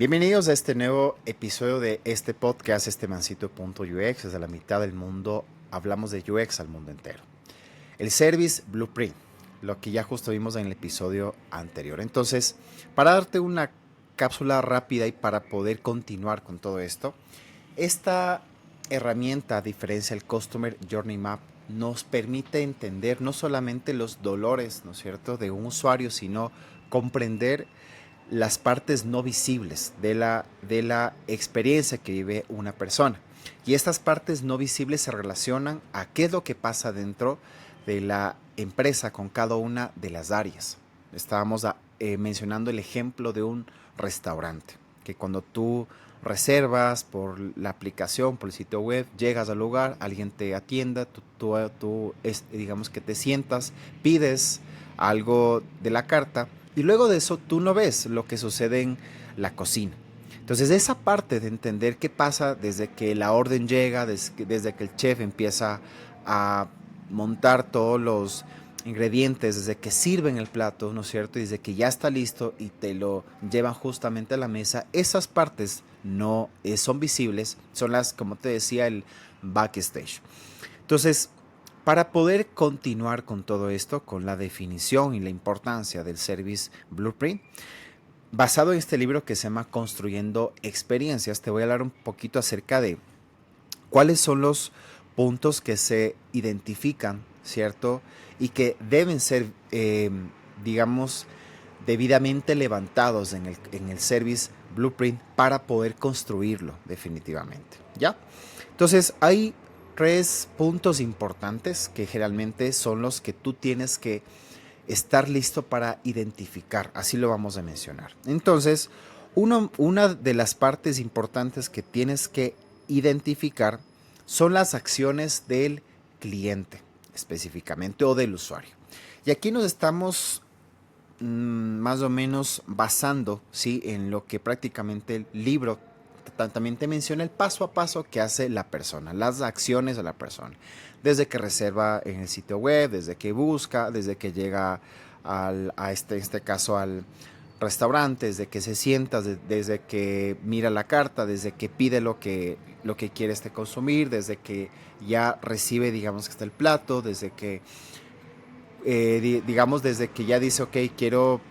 Bienvenidos a este nuevo episodio de este podcast, Mancito.ux. Desde la mitad del mundo hablamos de UX al mundo entero. El Service Blueprint, lo que ya justo vimos en el episodio anterior. Entonces, para darte una cápsula rápida y para poder continuar con todo esto, esta herramienta, a diferencia del Customer Journey Map, nos permite entender no solamente los dolores, ¿no es cierto?, de un usuario, sino comprender las partes no visibles de la experiencia que vive una persona. Y estas partes no visibles se relacionan a qué es lo que pasa dentro de la empresa con cada una de las áreas. Estábamos mencionando el ejemplo de un restaurante, que cuando tú reservas por la aplicación, por el sitio web, llegas al lugar, alguien te atienda, digamos que te sientas, pides algo de la carta y luego de eso tú no ves lo que sucede en la cocina. Entonces esa parte de entender qué pasa desde que la orden llega, desde que el chef empieza a montar todos los ingredientes, desde que sirven el plato, ¿no es cierto? Y desde que ya está listo y te lo llevan justamente a la mesa, esas partes no son visibles, son las, como te decía, el backstage. Entonces, para poder continuar con todo esto, con la definición y la importancia del Service Blueprint, basado en este libro que se llama Construyendo Experiencias, te voy a hablar un poquito acerca de cuáles son los puntos que se identifican, ¿cierto? Y que deben ser, digamos, debidamente levantados en el Service Blueprint para poder construirlo definitivamente, ¿ya? Entonces, hay tres puntos importantes que generalmente son los que tú tienes que estar listo para identificar, así lo vamos a mencionar. Entonces, una de las partes importantes que tienes que identificar son las acciones del cliente específicamente o del usuario. Y aquí nos estamos más o menos basando, ¿sí?, en lo que prácticamente el libro también te menciona, el paso a paso que hace la persona, las acciones de la persona, desde que reserva en el sitio web, desde que busca, desde que llega en este caso al restaurante, desde que se sienta, desde que mira la carta, desde que pide lo que quiere consumir, desde que ya recibe, digamos que está el plato, desde que digamos desde que ya dice ok, quiero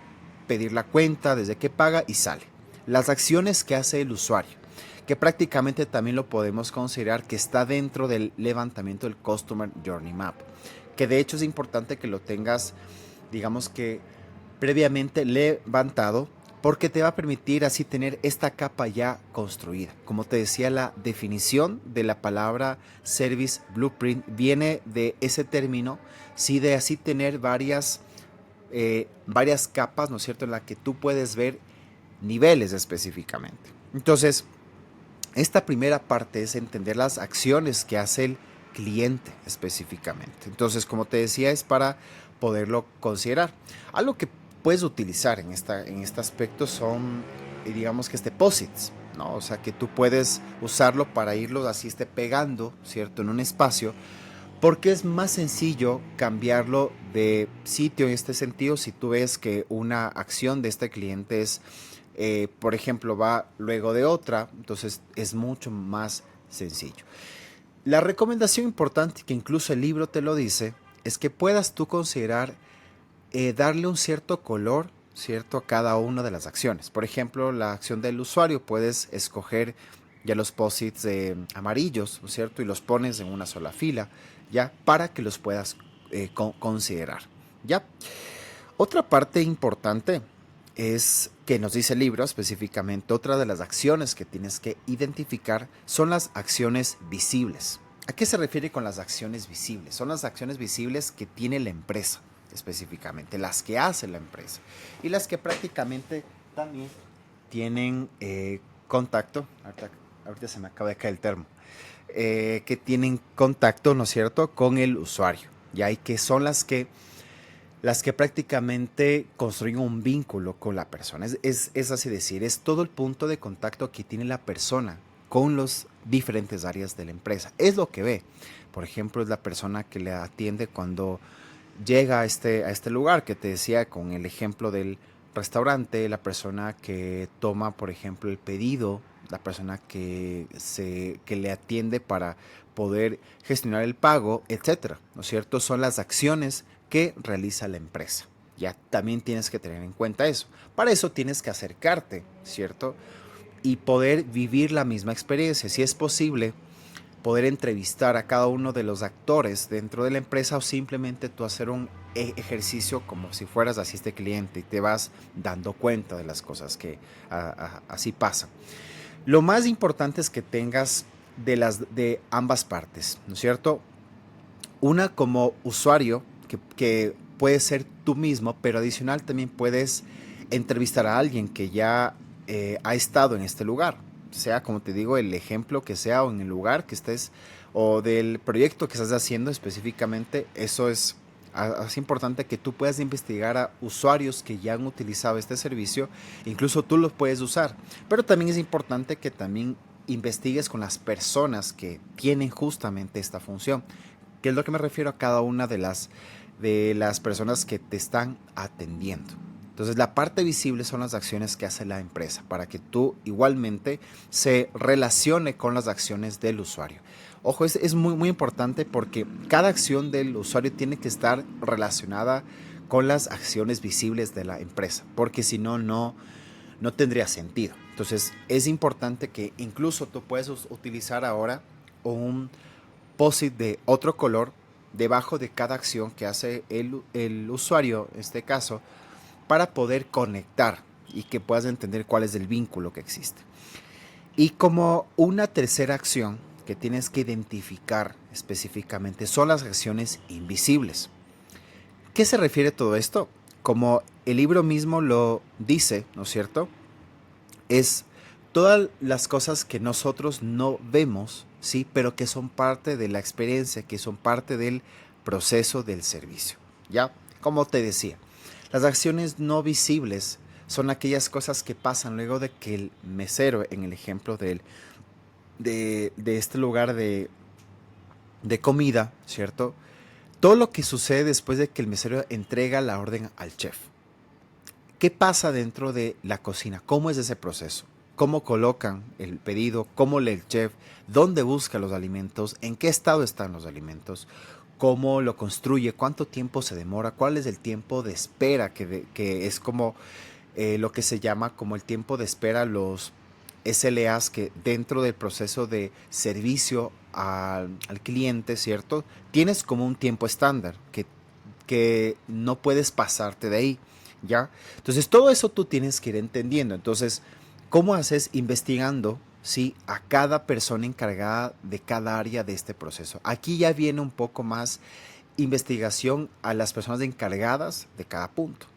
pedir la cuenta, desde que paga y sale. Las acciones que hace el usuario, que prácticamente también lo podemos considerar que está dentro del levantamiento del Customer Journey Map, que de hecho es importante que lo tengas, digamos que previamente levantado, porque te va a permitir así tener esta capa ya construida. Como te decía, la definición de la palabra Service Blueprint viene de ese término, sí, de así tener varias capas, ¿no es cierto?, en la que tú puedes ver niveles específicamente. Entonces, esta primera parte es entender las acciones que hace el cliente específicamente. Entonces, como te decía, es para poderlo considerar. Algo que puedes utilizar en este aspecto son, digamos que deposits, ¿no? O sea, que tú puedes usarlo para irlo así pegando, ¿cierto?, en un espacio, porque es más sencillo cambiarlo de sitio en este sentido si tú ves que una acción de este cliente es, por ejemplo, va luego de otra, entonces es mucho más sencillo. La recomendación importante, que incluso el libro te lo dice, es que puedas tú considerar darle un cierto color, ¿cierto?, a cada una de las acciones. Por ejemplo, la acción del usuario, puedes escoger ya los posits amarillos, ¿cierto?, y los pones en una sola fila, ya, para que los puedas considerar, ¿ya? Otra parte importante es que nos dice el libro específicamente, otra de las acciones que tienes que identificar son las acciones visibles. ¿A qué se refiere con las acciones visibles? Son las acciones visibles que tiene la empresa específicamente, las que hace la empresa y las que prácticamente también tienen contacto, ahorita se me acaba de caer el termo, que tienen contacto, ¿no es cierto?, con el usuario, ¿ya? Y que son las que prácticamente construyen un vínculo con la persona. Es así decir, es todo el punto de contacto que tiene la persona con las diferentes áreas de la empresa. Es lo que ve. Por ejemplo, es la persona que le atiende cuando llega a este lugar, que te decía con el ejemplo del restaurante, la persona que toma, por ejemplo, el pedido, la persona que le atiende para poder gestionar el pago, etcétera, ¿no es cierto? Son las acciones que realiza la empresa. Ya también tienes que tener en cuenta eso. Para eso tienes que acercarte, ¿cierto? Y poder vivir la misma experiencia. Si es posible, poder entrevistar a cada uno de los actores dentro de la empresa o simplemente tú hacer un ejercicio como si fueras así este cliente y te vas dando cuenta de las cosas que así pasan. Lo más importante es que tengas de ambas partes, ¿no es cierto? Una como usuario que puede ser tú mismo, pero adicional también puedes entrevistar a alguien que ya ha estado en este lugar, sea como te digo el ejemplo que sea o en el lugar que estés o del proyecto que estás haciendo específicamente. Eso es importante que tú puedas investigar a usuarios que ya han utilizado este servicio, incluso tú los puedes usar, pero también es importante que también investigues con las personas que tienen justamente esta función. ¿Qué es lo que me refiero a cada una de las personas que te están atendiendo? Entonces, la parte visible son las acciones que hace la empresa para que tú igualmente se relacione con las acciones del usuario. Ojo, es muy, muy importante porque cada acción del usuario tiene que estar relacionada con las acciones visibles de la empresa, porque si no, no tendría sentido. Entonces, es importante que incluso tú puedes utilizar ahora un post-it de otro color debajo de cada acción que hace el usuario, en este caso, para poder conectar y que puedas entender cuál es el vínculo que existe. Y como una tercera acción que tienes que identificar específicamente son las acciones invisibles. ¿Qué se refiere a todo esto? Como el libro mismo lo dice, ¿no es cierto? Es todas las cosas que nosotros no vemos, sí, pero que son parte de la experiencia, que son parte del proceso del servicio. Ya, como te decía, las acciones no visibles son aquellas cosas que pasan luego de que el mesero, en el ejemplo de este lugar de comida, ¿cierto? Todo lo que sucede después de que el mesero entrega la orden al chef. ¿Qué pasa dentro de la cocina? ¿Cómo es ese proceso? ¿Cómo colocan el pedido? ¿Cómo lee el chef? ¿Dónde busca los alimentos? ¿En qué estado están los alimentos? ¿Cómo lo construye? ¿Cuánto tiempo se demora? ¿Cuál es el tiempo de espera? Que es como lo que se llama como el tiempo de espera, los SLAs que dentro del proceso de servicio al cliente, ¿cierto? Tienes como un tiempo estándar que no puedes pasarte de ahí. ¿Ya? Entonces, todo eso tú tienes que ir entendiendo. Entonces, ¿cómo haces? Investigando, ¿sí? A cada persona encargada de cada área de este proceso. Aquí ya viene un poco más investigación a las personas encargadas de cada punto.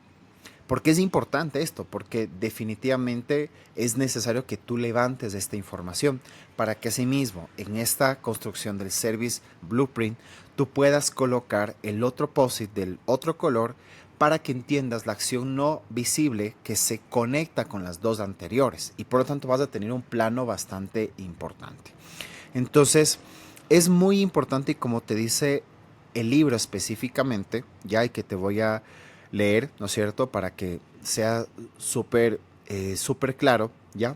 ¿Por qué es importante esto? Porque definitivamente es necesario que tú levantes esta información para que asimismo en esta construcción del Service Blueprint tú puedas colocar el otro post-it del otro color para que entiendas la acción no visible que se conecta con las dos anteriores y por lo tanto vas a tener un plano bastante importante. Entonces es muy importante y como te dice el libro específicamente, ya y que te voy a leer, ¿no es cierto? Para que sea súper claro, ¿ya?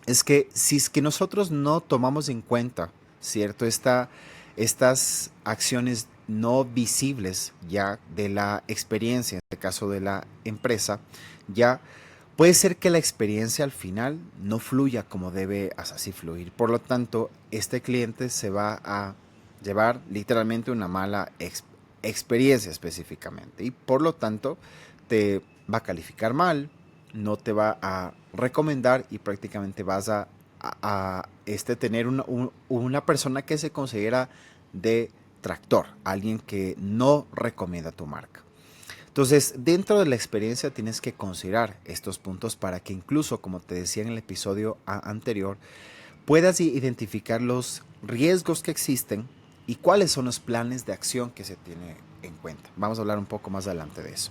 Es que si es que nosotros no tomamos en cuenta, ¿cierto? Estas acciones no visibles ya de la experiencia, en este caso de la empresa, ya puede ser que la experiencia al final no fluya como debe así fluir. Por lo tanto, este cliente se va a llevar literalmente una mala experiencia específicamente y por lo tanto te va a calificar mal, no te va a recomendar y prácticamente vas a tener una persona que se considera detractor, alguien que no recomienda tu marca. Entonces, dentro de la experiencia tienes que considerar estos puntos para que incluso, como te decía en el episodio anterior, puedas identificar los riesgos que existen y cuáles son los planes de acción que se tiene en cuenta. Vamos a hablar un poco más adelante de eso.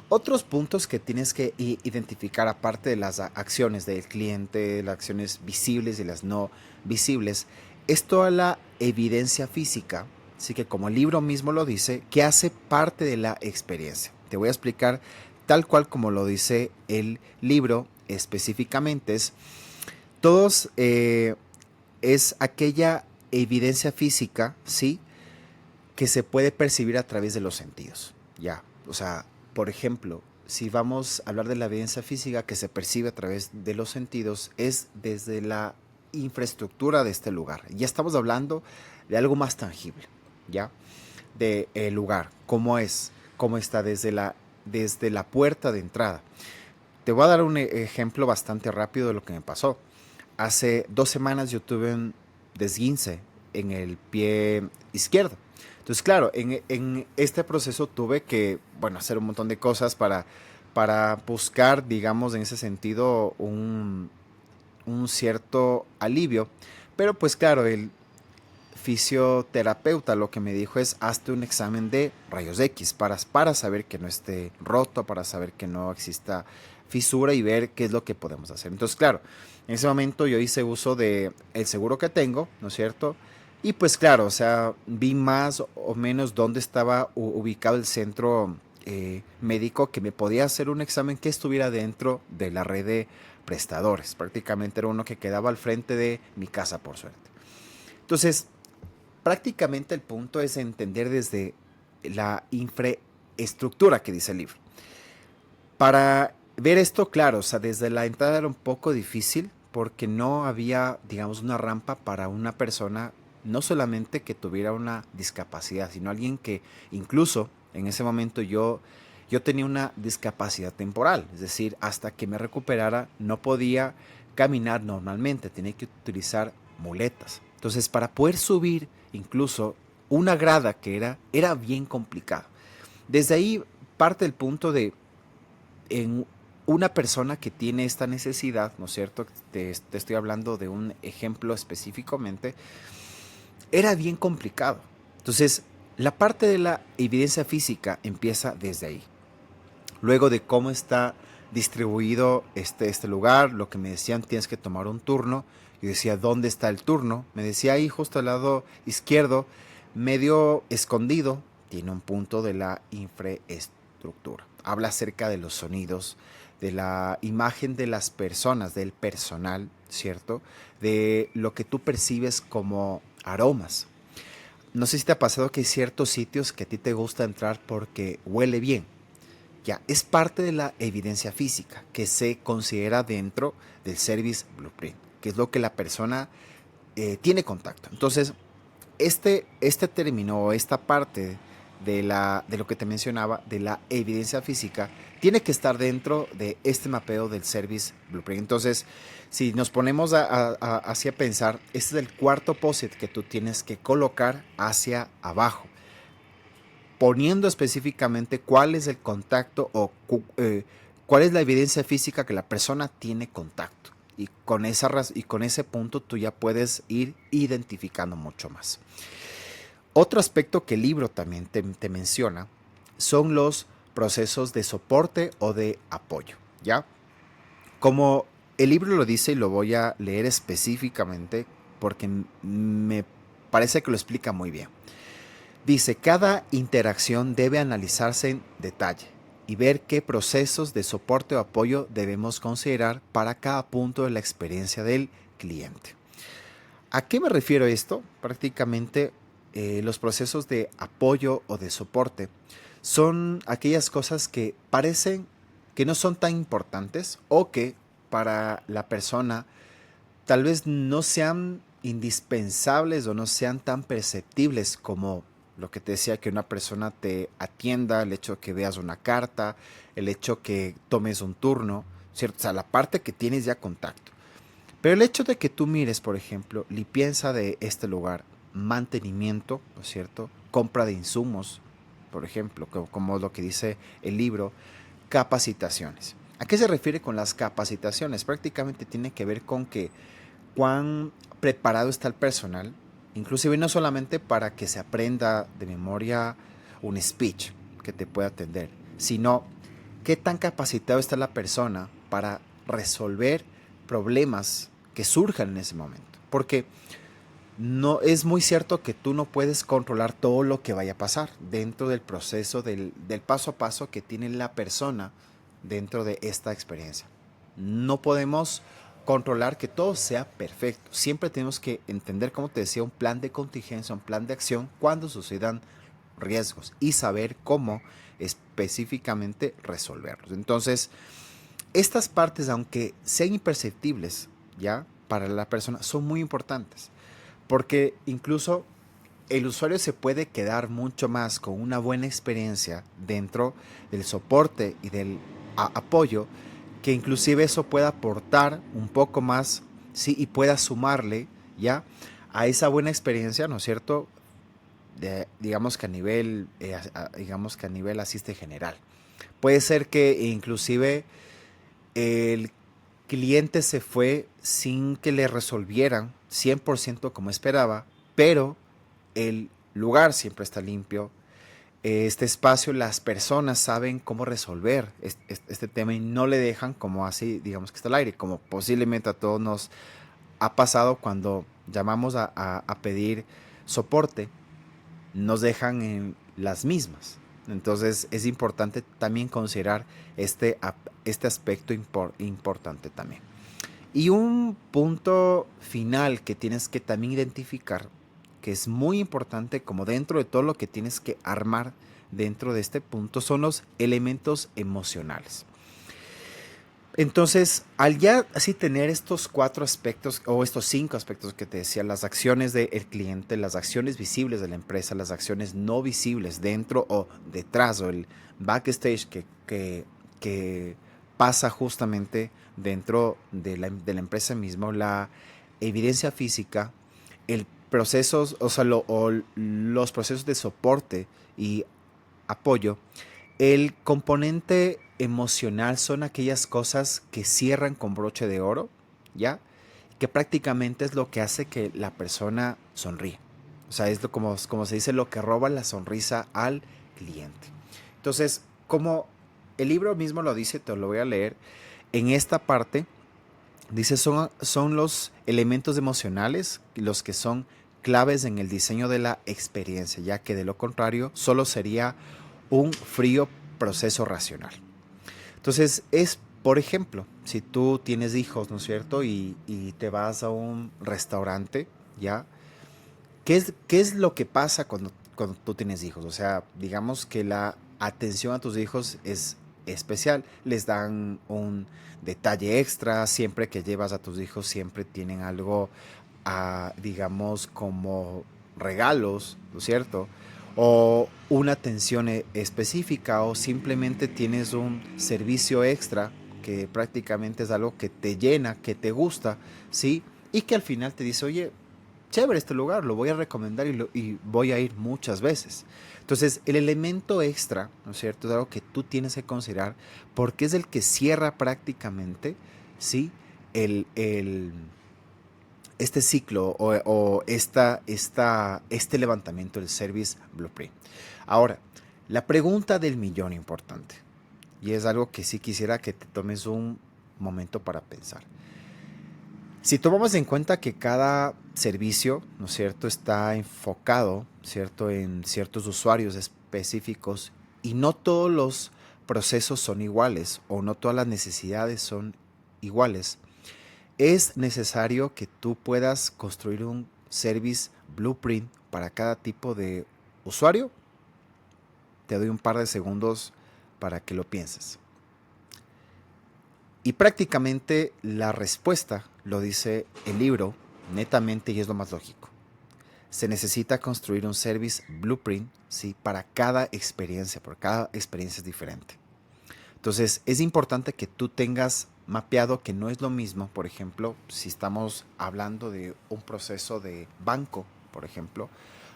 Otros puntos que tienes que identificar, aparte de las acciones del cliente, las acciones visibles y las no visibles, es toda la evidencia física, así que como el libro mismo lo dice, que hace parte de la experiencia. Te voy a explicar tal cual como lo dice el libro específicamente, todos es aquella evidencia física, ¿sí?, que se puede percibir a través de los sentidos. Ya, o sea, por ejemplo, si vamos a hablar de la evidencia física que se percibe a través de los sentidos, es desde la infraestructura de este lugar. Ya estamos hablando de algo más tangible, ¿ya? De el lugar, cómo está desde la puerta de entrada. Te voy a dar un ejemplo bastante rápido de lo que me pasó. Hace 2 semanas yo tuve un desguince en el pie izquierdo. Entonces, claro, en este proceso tuve que, bueno, hacer un montón de cosas para buscar, digamos, en ese sentido, un cierto alivio. Pero pues claro, el fisioterapeuta lo que me dijo es hazte un examen de rayos X para saber que no esté roto, para saber que no exista fisura y ver qué es lo que podemos hacer. Entonces, claro, en ese momento yo hice uso de el seguro que tengo, ¿no es cierto? Y pues claro, o sea, vi más o menos dónde estaba ubicado el centro médico que me podía hacer un examen que estuviera dentro de la red de prestadores. Prácticamente era uno que quedaba al frente de mi casa, por suerte. Entonces, prácticamente el punto es entender desde la infraestructura que dice el libro. Para ver esto, claro, o sea, desde la entrada era un poco difícil porque no había, digamos, una rampa para una persona, no solamente que tuviera una discapacidad, sino alguien que incluso en ese momento yo tenía una discapacidad temporal, es decir, hasta que me recuperara no podía caminar normalmente, tenía que utilizar muletas. Entonces, para poder subir incluso una grada que era bien complicado. Desde ahí parte el punto de en una persona que tiene esta necesidad, ¿no es cierto? Te estoy hablando de un ejemplo específicamente, era bien complicado. Entonces, la parte de la evidencia física empieza desde ahí. Luego de cómo está distribuido este lugar, lo que me decían, tienes que tomar un turno. Yo decía, ¿dónde está el turno? Me decía ahí justo al lado izquierdo, medio escondido, tiene un punto de la infraestructura. Habla acerca de los sonidos, de la imagen de las personas, del personal, ¿cierto? De lo que tú percibes como aromas. No sé si te ha pasado que hay ciertos sitios que a ti te gusta entrar porque huele bien. Ya, es parte de la evidencia física que se considera dentro del Service Blueprint, que es lo que la persona tiene contacto. Entonces, este término, esta parte de lo que te mencionaba, de la evidencia física, tiene que estar dentro de este mapeo del Service Blueprint. Entonces, si nos ponemos hacia pensar, este es el cuarto POSIT que tú tienes que colocar hacia abajo, poniendo específicamente cuál es el contacto o cuál es la evidencia física que la persona tiene contacto. Y con ese punto tú ya puedes ir identificando mucho más. Otro aspecto que el libro también te menciona son los procesos de soporte o de apoyo, ¿ya? Como el libro lo dice y lo voy a leer específicamente porque me parece que lo explica muy bien. Dice, cada interacción debe analizarse en detalle y ver qué procesos de soporte o apoyo debemos considerar para cada punto de la experiencia del cliente. ¿A qué me refiero esto? Prácticamente los procesos de apoyo o de soporte son aquellas cosas que parecen que no son tan importantes o que para la persona tal vez no sean indispensables o no sean tan perceptibles como lo que te decía, que una persona te atienda, el hecho de que veas una carta, el hecho que tomes un turno, ¿cierto? O sea, la parte que tienes ya contacto. Pero el hecho de que tú mires, por ejemplo, limpieza de este lugar, mantenimiento, ¿no es cierto? Compra de insumos, por ejemplo, como lo que dice el libro, capacitaciones. ¿A qué se refiere con las capacitaciones? Prácticamente tiene que ver con que cuán preparado está el personal, inclusive no solamente para que se aprenda de memoria un speech que te pueda atender, sino qué tan capacitado está la persona para resolver problemas que surjan en ese momento. Porque no es muy cierto que tú no puedes controlar todo lo que vaya a pasar dentro del proceso del paso a paso que tiene la persona, dentro de esta experiencia. No podemos controlar que todo sea perfecto. Siempre tenemos que entender, como te decía, un plan de contingencia, un plan de acción cuando sucedan riesgos y saber cómo específicamente resolverlos. Entonces, estas partes, aunque sean imperceptibles, ya para la persona, son muy importantes, porque incluso el usuario se puede quedar mucho más con una buena experiencia dentro del soporte y del apoyo, que inclusive eso pueda aportar un poco más, sí, y pueda sumarle ya a esa buena experiencia, ¿no es cierto? Digamos que a nivel, digamos que a nivel asiste general. Puede ser que inclusive el cliente se fue sin que le resolvieran 100% como esperaba, pero el lugar siempre está limpio. Este espacio, las personas saben cómo resolver este tema y no le dejan como así, digamos que está al aire, como posiblemente a todos nos ha pasado cuando llamamos a pedir soporte, nos dejan en las mismas. Entonces es importante también considerar este aspecto importante también. Y un punto final que tienes que también identificar, que es muy importante como dentro de todo lo que tienes que armar dentro de este punto, son los elementos emocionales. Entonces, al ya así tener estos 4 aspectos o estos 5 aspectos que te decía, las acciones del cliente, las acciones visibles de la empresa, las acciones no visibles dentro o detrás o el backstage que pasa justamente dentro de la empresa misma, la evidencia física, el proceso, o sea, los procesos de soporte y apoyo. El componente emocional son aquellas cosas que cierran con broche de oro, ¿ya? Que prácticamente es lo que hace que la persona sonríe. O sea, es como se dice, lo que roba la sonrisa al cliente. Entonces, como el libro mismo lo dice, te lo voy a leer, en esta parte dice, son los elementos emocionales los que son claves en el diseño de la experiencia, ya que de lo contrario solo sería un frío proceso racional. Entonces es, por ejemplo, si tú tienes hijos, ¿no es cierto? Y te vas a un restaurante, ¿ya? ¿Qué es lo que pasa cuando tú tienes hijos? O sea, digamos que la atención a tus hijos es especial. Les dan un detalle extra. Siempre que llevas a tus hijos, siempre tienen algo, digamos, como regalos, ¿no es cierto? O una atención específica, o simplemente tienes un servicio extra que prácticamente es algo que te llena, que te gusta, ¿sí? Y que al final te dice, oye, chévere este lugar, lo voy a recomendar y voy a ir muchas veces. Entonces, el elemento extra, ¿no es cierto? Es algo que tú tienes que considerar porque es el que cierra prácticamente, ¿sí? El, el, este ciclo este levantamiento del Service Blueprint. Ahora, la pregunta del millón importante, y es algo que sí quisiera que te tomes un momento para pensar. Si tomamos en cuenta que cada servicio, ¿no es cierto?, está enfocado, ¿cierto?, en ciertos usuarios específicos y no todos los procesos son iguales o no todas las necesidades son iguales, es necesario que tú puedas construir un service blueprint para cada tipo de usuario. Te doy un par de segundos para que lo pienses. Y prácticamente la respuesta lo dice el libro netamente y es lo más lógico. Se necesita construir un service blueprint, ¿sí?, para cada experiencia, porque cada experiencia es diferente. Entonces es importante que tú tengas mapeado que no es lo mismo, por ejemplo, si estamos hablando de un proceso de banco, por ejemplo,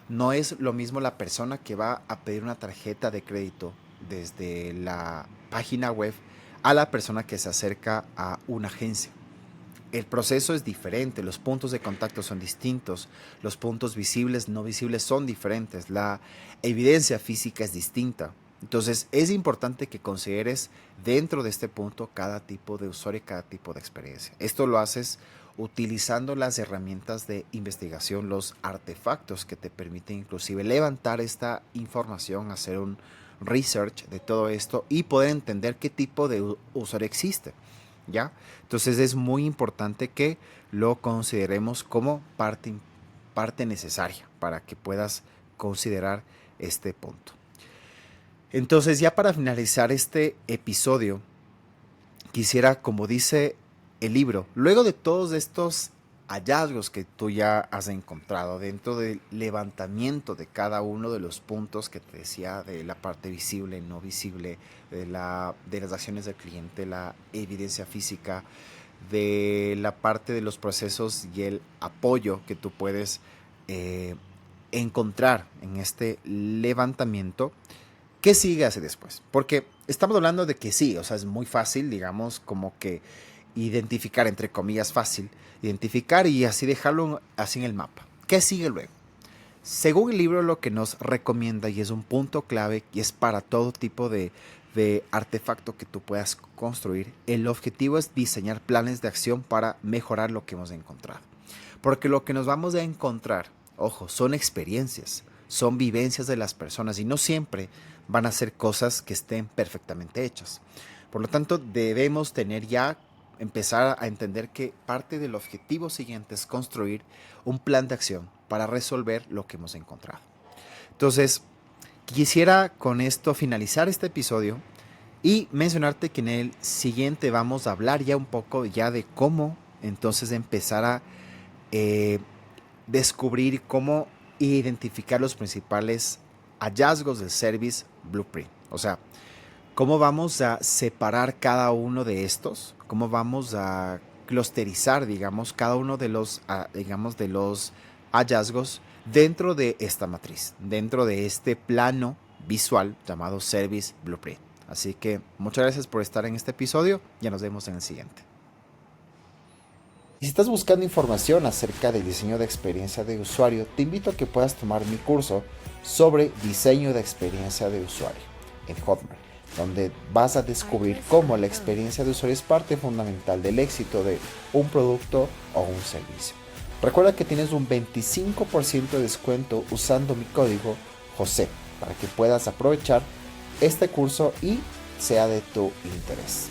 no es lo mismo la persona que va a pedir una tarjeta de crédito desde la página web a la persona que se acerca a una agencia. El proceso es diferente, los puntos de contacto son distintos, los puntos visibles, no visibles son diferentes, la evidencia física es distinta. Entonces es importante que consideres dentro de este punto cada tipo de usuario y cada tipo de experiencia. Esto lo haces utilizando las herramientas de investigación, los artefactos que te permiten inclusive levantar esta información, hacer un research de todo esto y poder entender qué tipo de usuario existe, ¿ya? Entonces es muy importante que lo consideremos como parte necesaria para que puedas considerar este punto. Entonces, ya para finalizar este episodio, quisiera, como dice el libro, luego de todos estos hallazgos que tú ya has encontrado dentro del levantamiento de cada uno de los puntos que te decía, de la parte visible, no visible, de las acciones del cliente, la evidencia física, de la parte de los procesos y el apoyo que tú puedes encontrar en este levantamiento, ¿qué sigue hacia después? Porque estamos hablando de que sí, o sea, es muy fácil, digamos, como que identificar, entre comillas, fácil, identificar y así dejarlo así en el mapa. ¿Qué sigue luego? Según el libro, lo que nos recomienda, y es un punto clave, y es para todo tipo de artefacto que tú puedas construir, el objetivo es diseñar planes de acción para mejorar lo que hemos encontrado. Porque lo que nos vamos a encontrar, ojo, son experiencias, son vivencias de las personas y no siempre van a ser cosas que estén perfectamente hechas. Por lo tanto, debemos empezar a entender que parte del objetivo siguiente es construir un plan de acción para resolver lo que hemos encontrado. Entonces, quisiera con esto finalizar este episodio y mencionarte que en el siguiente vamos a hablar ya un poco ya de cómo entonces empezar a descubrir, cómo identificar los principales hallazgos del Service Blueprint. O sea, cómo vamos a separar cada uno de estos, cómo vamos a clusterizar, digamos, cada uno de los hallazgos dentro de esta matriz, dentro de este plano visual llamado Service Blueprint. Así que muchas gracias por estar en este episodio. Ya nos vemos en el siguiente. Y si estás buscando información acerca del diseño de experiencia de usuario, te invito a que puedas tomar mi curso sobre diseño de experiencia de usuario en Hotmart, donde vas a descubrir cómo la experiencia de usuario es parte fundamental del éxito de un producto o un servicio. Recuerda que tienes un 25% de descuento usando mi código JOSE para que puedas aprovechar este curso y sea de tu interés.